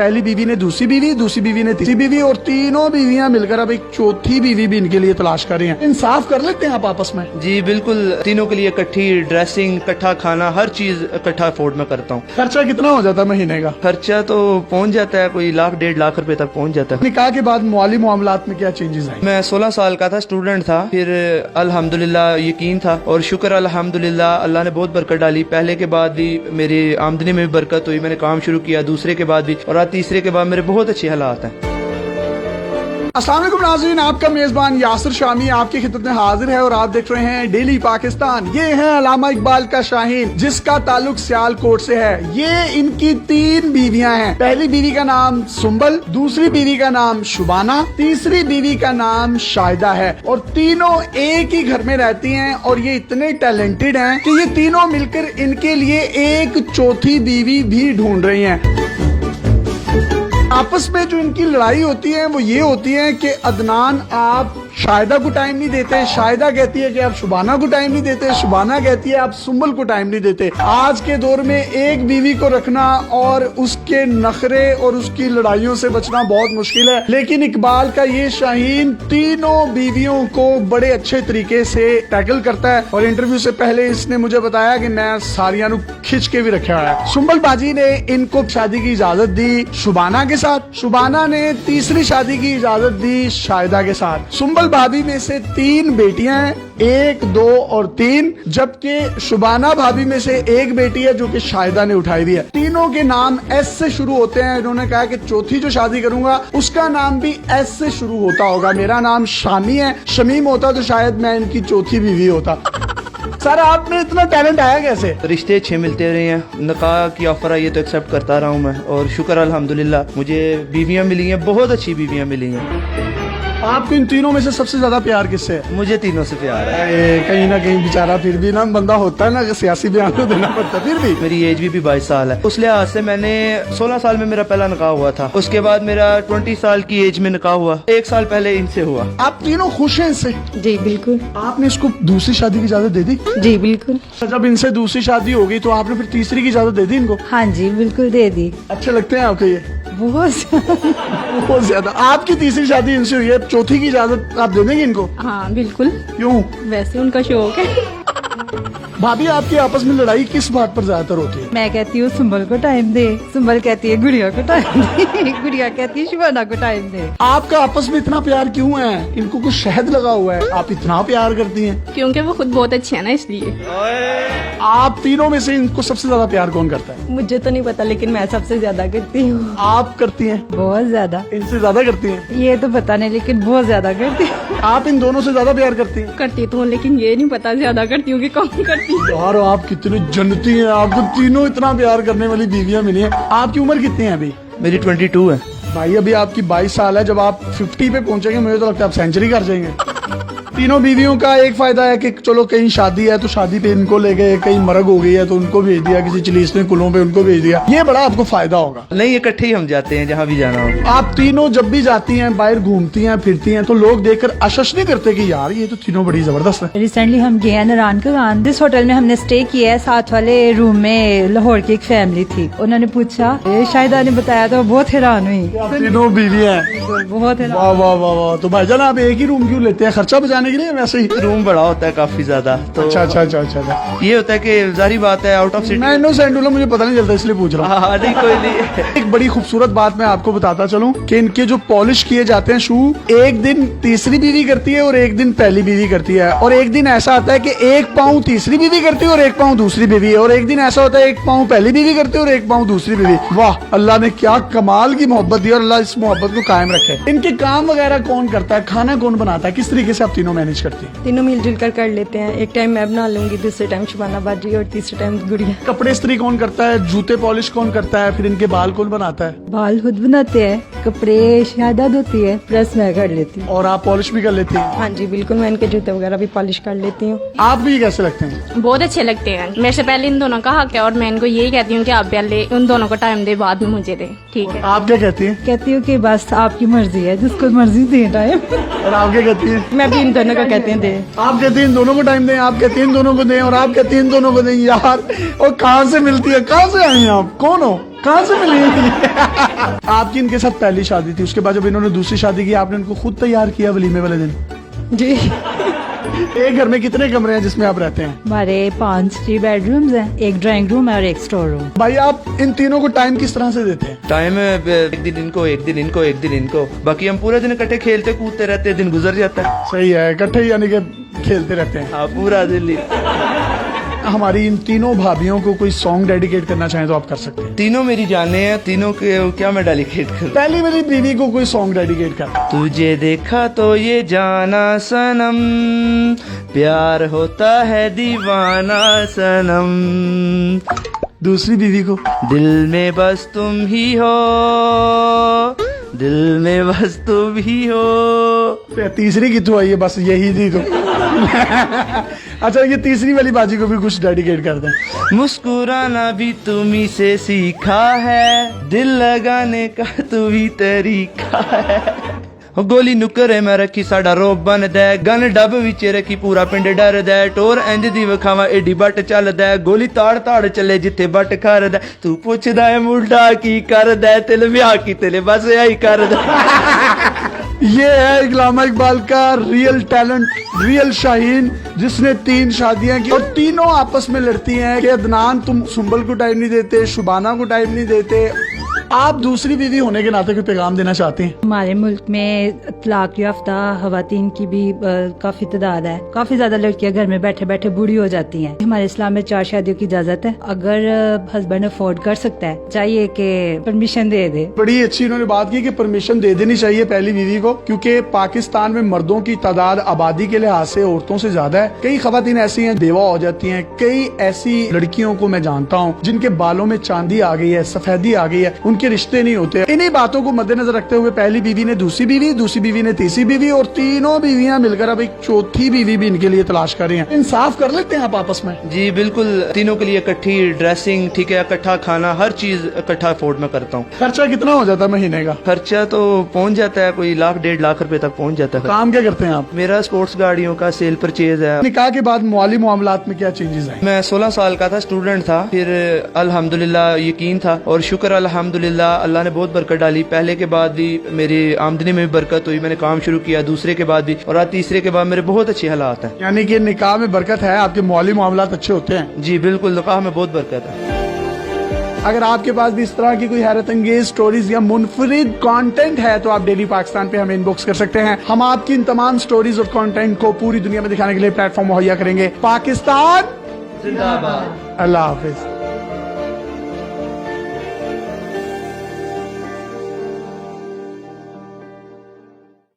पहली बीवी ने दूसरी बीवी ने तीसरी बीवी, और तीनों बीवियां मिलकर अब एक चौथी बीवी भी इनके लिए तलाश कर रही हैं। इंसाफ कर लेते हैं आप आपस में? जी बिल्कुल, तीनों के लिए इकट्ठी ड्रेसिंग, इकट्ठा खाना, हर चीज इकट्ठा अफोर्ड में करता हूँ। खर्चा कितना हो जाता है महीने का? खर्चा तो पहुँच जाता है, कोई 1-1.5 लाख रुपए तक पहुँच जाता है। निकाह के बाद माली मामलात में क्या चेंजेस आए? मैं 16 साल का था, स्टूडेंट था, फिर अल्हम्दुलिल्लाह यकीन था और शुक्र अल्हम्दुलिल्लाह अल्लाह ने बहुत बरकत डाली। पहले के बाद भी मेरी आमदनी में भी बरकत हुई, मैंने काम शुरू किया, दूसरे के बाद भी, और आज तीसरे के बाद मेरे बहुत अच्छे हालात हैं। अस्सलाम वालेकुम नाज़रीन, आपका मेजबान यासिर शामी आपकी खिदमत में हाजिर है और आप देख रहे हैं डेली पाकिस्तान। ये है अल्लामा इकबाल का शाहीन, जिसका ताल्लुक सियालकोट से है। ये इनकी 3 बीवियां हैं। पहली बीवी का नाम सुंबल, दूसरी बीवी का नाम शुबाना, तीसरी बीवी का नाम शाहिदा है, और तीनों एक ही घर में रहती हैं। और ये इतने टैलेंटेड हैं कि ये तीनों मिलकर इनके लिए एक चौथी बीवी भी ढूंढ रही हैं। आपस में जो इनकी लड़ाई होती है वो ये होती है कि अदनान आप शाहिदा को टाइम नहीं देते, शाहिदा कहती है कि आप शुबाना को टाइम नहीं देते, शुबाना कहती है आप सुंबल को टाइम नहीं देते। आज के दौर में एक बीवी को रखना और उसके नखरे और उसकी लड़ाइयों से बचना बहुत मुश्किल है, लेकिन इकबाल का ये शाहीन तीनों बीवियों को बड़े अच्छे तरीके से टैकल करता है। और इंटरव्यू से पहले इसने मुझे बताया कि मैं सारिया नु खिंच के भी रखा है। सुंबल बाजी ने इनको शादी की इजाजत दी शुबाना के साथ, शुबाना ने तीसरी शादी की इजाजत दी शाहिदा के साथ। सुंबल भाभी में से 3 बेटियां हैं, 1, 2 और 3, जबकि शुबाना भाभी में से 1 बेटी है जो कि शाहिदा ने उठाई हुई है। तीनों के नाम एस से शुरू होते हैं। इन्होंने कहा कि चौथी जो शादी करूंगा उसका नाम भी एस से शुरू होता होगा। मेरा नाम शामी है, शमीम होता तो शायद मैं इनकी चौथी बीवी होता। सर आप में इतना टैलेंट आया कैसे? रिश्ते अच्छे मिलते रहे हैं, निकाह की ऑफर आई है तो एक्सेप्ट करता रहा हूँ मैं, और शुक्र अल्हम्दुलिल्लाह मुझे बीवियां मिली हैं, बहुत अच्छी बीवियां मिली हैं। आपको इन तीनों में से सबसे ज्यादा प्यार किससे है? मुझे तीनों से प्यार है। कहीं ना कहीं बेचारा फिर भी ना बंदा होता है ना कि सियासी बयान तो देना पड़ता है, फिर भी मेरी एज भी 22 साल है। उस लिहाज से मैंने 16 साल में मेरा पहला निकाह हुआ था, उसके बाद मेरा 20 साल की एज में निकाह हुआ, 1 साल पहले इनसे हुआ। आप तीनों खुश हैं इससे? जी बिल्कुल। आपने इसको दूसरी शादी की इजाजत दे दी? जी बिल्कुल। जब इनसे दूसरी शादी हो गई तो आपने फिर तीसरी की इजाजत दे दी इनको? हाँ जी बिल्कुल दे दी। अच्छे लगते हैं आपको ये? बहुत ज्यादा। आपकी तीसरी शादी इनसे हुई है, चौथी की इजाजत आप दे देंगे इनको? हाँ बिल्कुल। क्यों? वैसे उनका शौक है। भाभी आपकी आपस में लड़ाई किस बात पर ज्यादातर होती है? मैं कहती हूँ सुंबल को टाइम दे, सुंबल कहती है गुड़िया को टाइम दे, गुड़िया कहती है शुबाना को टाइम दे। आपका आपस में इतना प्यार क्यों है? इनको कुछ शहद लगा हुआ है, आप इतना प्यार करती हैं? क्योंकि वो खुद बहुत अच्छे है ना, इसलिए। आप तीनों में से इनको सबसे ज्यादा प्यार कौन करता है? मुझे तो नहीं पता, लेकिन मैं सबसे ज्यादा करती हूँ। आप करती हैं? बहुत ज्यादा। इनसे ज्यादा करती हैं? ये तो पता नहीं, लेकिन बहुत ज्यादा करती हूँ। आप इन दोनों से ज्यादा प्यार करती हैं? करती तो हूँ, लेकिन ये नहीं पता ज्यादा करती हूँ कि कम करती हूँ। यार आप कितनी जन्नती हैं, आपको तीनों इतना प्यार करने वाली बीवियां मिली हैं। आपकी उम्र कितनी है अभी? मेरी 22 है। भाई अभी आपकी 22 साल है, जब आप 50 पे पहुंचेंगे मुझे तो लगता है आप सेंचुरी कर जाएंगे। तीनों बीवियों का एक फायदा है कि चलो कहीं शादी है तो शादी पे इनको ले गए, कहीं मरग हो गई है तो उनको भेज दिया, किसी चिलीसने कुलों पे उनको भेज दिया। ये बड़ा आपको फायदा होगा। नहीं, इकट्ठे ही हम जाते हैं जहाँ भी जाना हो। आप तीनों जब भी जाती हैं, बाहर घूमती हैं, फिरती हैं, तो लोग देखकर आश्चर्य नहीं करते कि यार ये तो तीनों बड़ी जबरदस्त है? रिसेंटली हम गए हैं नारायण का, जिस होटल में हमने स्टे किया है, साथ वाले रूम में लाहौर की एक फैमिली थी। उन्होंने पूछा, शाहिदा ने बताया तो बहुत हैरान हुई। तीनों बीवी हैं? बहुत हैरान। वाह वाह वाह वाह। तो भाईजान आप एक ही रूम क्यों लेते हैं? खर्चा बचाने के लिए? वैसे ही रूम बड़ा होता है काफी ज्यादा, तो अच्छा। ये होता है कि जारी बात है आउट ऑफ सिटी। मैं इनोसेंट हूं, मुझे पता नहीं चलता इसलिए पूछ रहा हूँ। हाँ नहीं कोई नहीं। एक बड़ी खूबसूरत बात मैं आपको बताता चलूं कि इनके जो पॉलिश किए जाते हैं शू, एक दिन तीसरी बीवी करती है और एक दिन पहली बीवी करती है, और एक दिन ऐसा आता है कि 1 पाँव तीसरी बीवी करती है और 1 पाँव दूसरी बीवी है, और एक दिन ऐसा होता है 1 पाँव पहली बीवी करती है और 1 पाँव दूसरी बीवी। वाह, अल्लाह ने क्या कमाल की मोहब्बत दी और अल्लाह इस मोहब्बत को कायम रखे। इनके काम वगैरह कौन करता है? खाना कौन बनाता है? किस तरीके से आप तीनों मैनेज करती हैं? तीनों मिलजुल कर लेते हैं। एक टाइम मैं बना लूंगी, दूसरे टाइम शुबाना बाजी और तीसरे टाइम गुड़िया। कपड़े इस्त्री कौन करता है? जूते पॉलिश कौन करता है? फिर इनके बाल कौन बनाता है? बाल खुद बनाते हैं, कपड़े शाहिदा धोती है, प्रेस मैं कर लेती हूँ। और आप पॉलिश भी कर लेती हैं? हाँ जी बिल्कुल, मैं इनके जूते वगैरह भी पॉलिश कर लेती हूँ। आप भी कैसे लगते हैं? बहुत अच्छे लगते हैं। मेरे से पहले इन दोनों का हक है और मैं इनको यही कहती हूँ कि आप पहले उन दोनों को टाइम दे, बाद में मुझे दे। ठीक है। आप क्या कहती हैं? कहती हूँ कि बस आपकी मर्जी है, जिसको मर्जी दे टाइम। और आप क्या कहती हैं? मैं भी इन दोनों को कहते हैं दे। आप कहते हैं इन दोनों को टाइम दें, आप कहते हैं इन दोनों को दें, और आप कहते हैं इन दोनों को दें। यार और कहाँ से मिलती है, कहाँ से आई हैं आप, कौन हो, कहाँ से मिली? आपकी इनके साथ पहली शादी थी, उसके बाद जब इन्होंने दूसरी शादी की आपने इनको खुद तैयार किया वलीमे वाले दिन? जी। एक घर में कितने कमरे हैं जिसमें आप रहते हैं? हमारे 5 3 बेडरूम्स हैं, एक ड्राइंग रूम है और एक स्टोर रूम। भाई आप इन तीनों को टाइम किस तरह से देते हैं? टाइम एक दिन इनको, एक दिन इनको, एक दिन इनको, बाकी हम पूरे दिन इकट्ठे खेलते कूदते रहते हैं, दिन गुजर जाता है। सही है, इकट्ठे यानी कि खेलते रहते हैं। हाँ, पूरा दिन ही। हमारी इन तीनों भाभियों को कोई सॉन्ग डेडिकेट करना चाहें तो आप कर सकते हैं। तीनों मेरी जाने हैं, तीनों के क्या मैं डेडिकेट करूं? पहली मेरी बीवी को कोई सॉन्ग डेडिकेट कर। तुझे देखा तो ये जाना सनम, प्यार होता है दीवाना सनम, दूसरी बीवी को दिल में बस तुम ही हो, दिल में बस तुम ही हो। तीसरी की तो आई है, बस यही थी तो। अच्छा, ये तीसरी वाली बाजी को भी कुछ डेडिकेट कर दें। मुस्कुराना भी तुम्ही से सीखा है, दिल लगाने का तू भी तरीका है। गोली नुकरे मैं रखी साडा रोब बन दे, गन डब विच रखी पूरा पिंड डर दे, टोर इंज दी विखावा एडी बट चल दे, गोली ताड़ ताड़ चले जिथे बट कर दे, तू पुछदा है मुंडा की कर दे, तिल ब्याह की तिल बस यही कर दे। ये है इकलामा इकबाल का रियल टैलेंट, रियल शाहीन, जिसने 3 शादियां की और तीनों आपस में लड़ती हैं कि अदनान तुम सुंबल को टाइम नहीं देते, शुबाना को टाइम नहीं देते। आप दूसरी बीवी होने के नाते कोई पैगाम देना चाहते हैं? हमारे मुल्क में तलाक याफ्ता खवातीन की भी काफी तादाद है। काफी ज्यादा लड़कियां घर में बैठे बैठे बूढ़ी हो जाती हैं। हमारे इस्लाम में 4 शादियों की इजाजत है। अगर हस्बैंड अफोर्ड कर सकता है, चाहिए कि परमिशन दे दे। बड़ी अच्छी इन्होंने बात की कि परमिशन दे देनी चाहिए पहली बीवी को, क्योंकि पाकिस्तान में मर्दों की तादाद आबादी के लिहाज से औरतों से ज्यादा है। कई खवातीन ऐसी हैं बेवा हो जाती हैं। कई ऐसी लड़कियों को मैं जानता हूँ जिनके बालों में चांदी आ गई है, सफेदी आ गई है, उनके रिश्ते नहीं होते। इन्हीं बातों को मद्देनजर रखते हुए पहली बीवी ने दूसरी बीवी, दूसरी बीवी ने तीसरी बीवी, और तीनों बीवियां मिलकर अब एक चौथी बीवी भी इनके लिए तलाश कर रही हैं। इंसाफ कर लेते हैं आप आपस में? जी बिल्कुल, तीनों के लिए इकट्ठी ड्रेसिंग, ठीक है, इकट्ठा खाना, हर चीज इकट्ठा अफोर्ड में करता हूँ। खर्चा कितना हो जाता है महीने का? खर्चा तो पहुँच जाता है कोई 1 1.5 लाख रुपए तक पहुँच जाता है। काम क्या करते हैं आप? मेरा स्पोर्ट्स गाड़ियों का सेल परचेज है। निकाह के बाद माली मामलात में क्या चेंजेस आए? मैं 16 साल का था, स्टूडेंट था, फिर अल्हम्दुलिल्लाह यकीन था और शुक्र अल्हम्दुलिल्लाह अल्लाह ने बहुत बरकत डाली। पहले के बाद भी मेरी आमदनी में भी बरकत हुई, मैंने काम शुरू किया, दूसरे के बाद भी, और आज तीसरे के बाद मेरे बहुत अच्छे हालात हैं। यानी कि निकाह में बरकत है, आपके माली मामलात अच्छे होते हैं? जी बिल्कुल, निकाह में बहुत बरकत है। अगर आपके पास भी इस तरह की कोई हैरत अंगेज स्टोरीज या मुनफरिद कंटेंट है तो आप डेली पाकिस्तान पे हमें इनबॉक्स कर सकते हैं। हम आपकी इन तमाम स्टोरीज और कंटेंट को पूरी दुनिया में दिखाने के लिए प्लेटफॉर्म मुहैया करेंगे। पाकिस्तान जिंदाबाद। अल्लाह हाफिज।